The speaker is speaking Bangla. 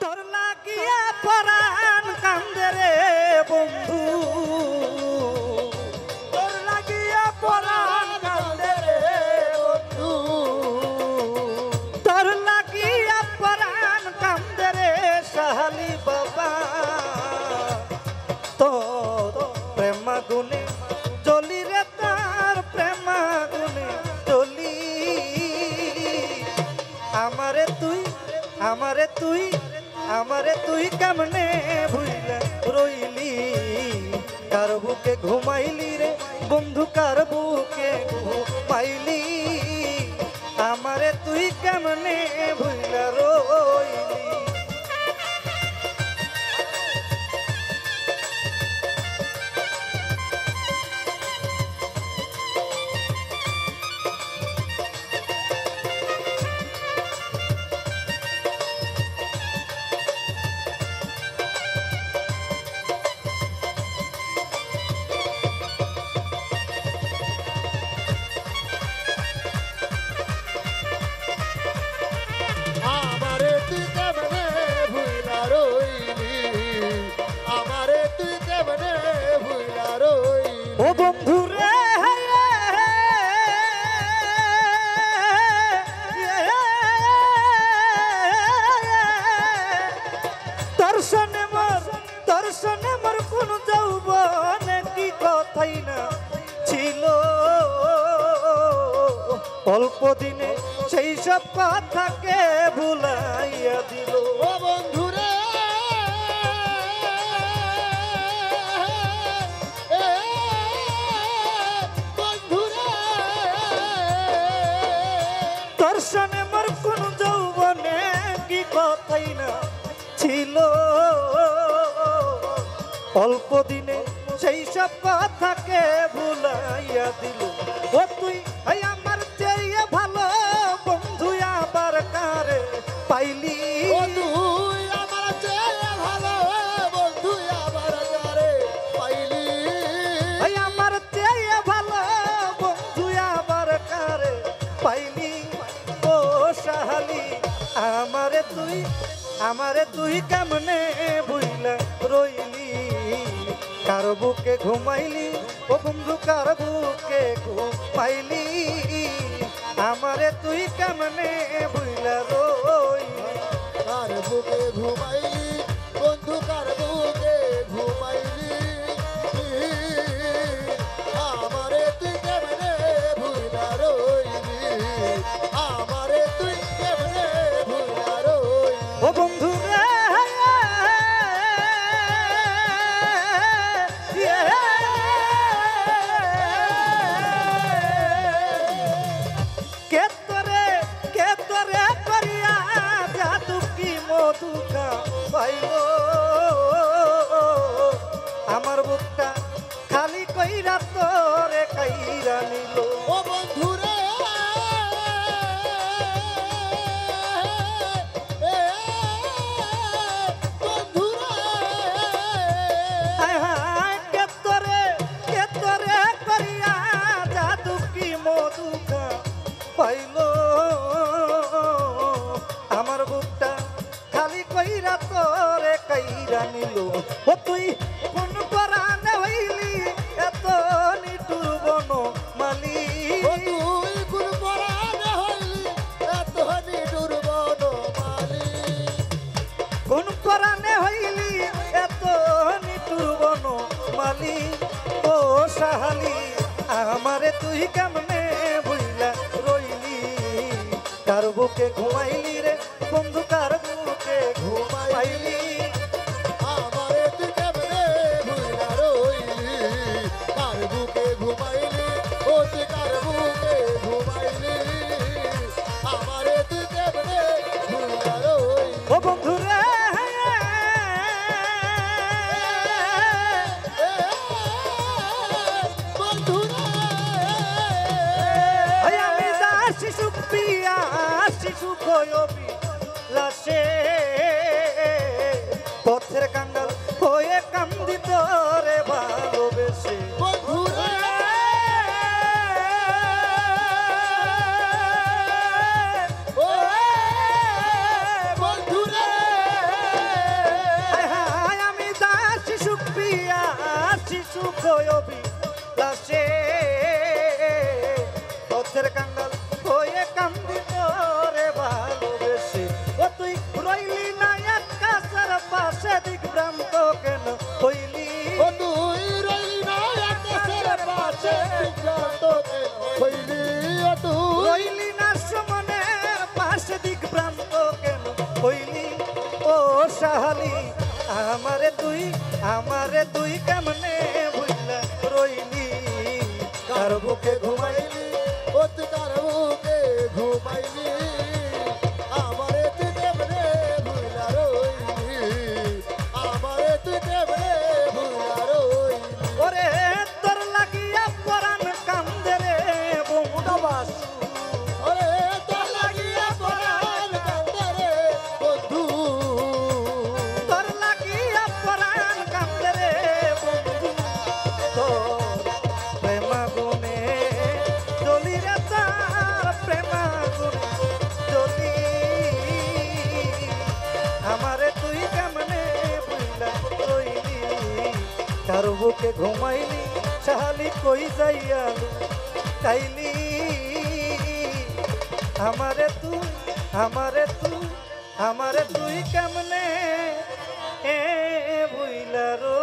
তোর লাগিয়া পরাণ কান্দে রে বন্ধু, তোর লাগিয়া পরাণ কান্দে রে বন্ধু, তোর লাগিয়া পরাণ কান্দে রে শাহালি বাবা। তোর প্রেমা গুনে জ্বলি রে, তার প্রেমা গুনে জ্বলি। আমারে তুই আমারে তুই আমারে তুই কেমনে ভুইলা রইলি, কার বুকে ঘুমাইলি রে বন্ধু, কার বুকে ঘুমাইলি। আমারে তুই কেমনে ভুইলা রইলি। ও বন্ধু রে দর্শনে মোর কোন যৌবনে কি কথাই না ছিল, অল্প দিনে সেই সব কথাকে ভুলাইয়া দিল। ও বন্ধু রে দর্শনে মোর কোন যৌবনে কি কথাই না ছিল, অল্প দিনে সেই সব কথাকে ভুলাইয়া দিল। ও তুই আমার চেয়ে ভালো বন্ধু আবার কারে পাইলি, ও তুই আমার চেয়ে ভালো বন্ধু আবার কারে পাইলি, আমার চেয়ে ভালো বন্ধু আবার কারে পাইলি। ও শাহালি আমারে তুই কেমনে ভুইলা রইলি, কার বুকে ঘুমাইলি ও বন্ধু, কার বুকে ঘুমাইলি। আমারে তুই কেমনে ভুইলা রইলি, কার বুকে ঘুমাইলি বন্ধু, কার বুকে ঘুমাইলি। আমারে তুই কেমনে ভুইলা রইলি, আমারে তুই কেমনে ভুইলা রইলি। ও বন্ধু রে কে তোরে করিয়া জাদু কি মধুকা পাইল, আমার বুকটা খালি কইরা তোরে কাইরা নিল। ও বন্ধু রে বন্ধু রে কে তোরে করিয়া জাদু কি মধুকা পাইল, আমার বুকটা খালি কইরা তোরে কাইরা নিল। ও তুই কোন পরাণে হইলি এত নিঠুর বনমালী, ও তুই কোন পরাণে হইলি এত নিঠুর বনমালী, কোন পরাণে হইলি এত নিঠুর বনমালী। ও শাহালি আমারে তুই কেমনে ভুইলা রইলি, কার বুকে ঘুমাইলি রে বন্ধু, কার বুকে ঘুমাইলি। আমারে তুই কেমনে ভুইলা রইলি, কার বুকে ঘুমাইলি, ও তুই কার বুকে ঘুমাইলি। আমারে তুই কেমনে ভুইলা রইলি। ও বন্ধু রে বন্ধু রে আমি দাসী সুপ্রিয়া শিশু কয়বি লাশে, পথের কাঙ্গাল হয়ে কান্দি তোরে ভালোবেসে। বন্ধু রে ও বন্ধু রে অভিলাষে পথের কাঙ্গাল হয়ে কান্দি তোরে ভালোবেসে ও তুই রইলি না এক কাছের পাশে দিগ্ভ্রান্ত কেন হইলি ও তুই রইলি না আকাশের পাশে বিভ্রান্ত কেন হইলি ও তুই রইলি না সমনের পাশে দিগ্ভ্রান্ত কেন হইলি ও সাহালি আমারে তুই কেমনে ভুইলা রইলি কার বুকে ঘুমাইলি ও তুই কার বুকে ঘুমাইলি আমারে তুই কেমনে ভুলা রইলি আমারে তুই কেমনে ভুলা রইলি ওরে তোর লাগিয়া পরাণ কান্দে রে বন্ধুবাস ওরে তোর লাগিয়া পরাণ কান্দে রে বন্ধু তোর লাগিয়া পরাণ কান্দে রে বন্ধু তোর প্রেমাগুনে জ্বলি রে তার প্রেমাগুনে জ্বলি আমারে তুই কেমনে বুঝলা রইলি কার বুকে ঘুমাইলি সাহালি কই যাইয়ালু তাইলি আমারে তুই কেমনে বুঝলা রো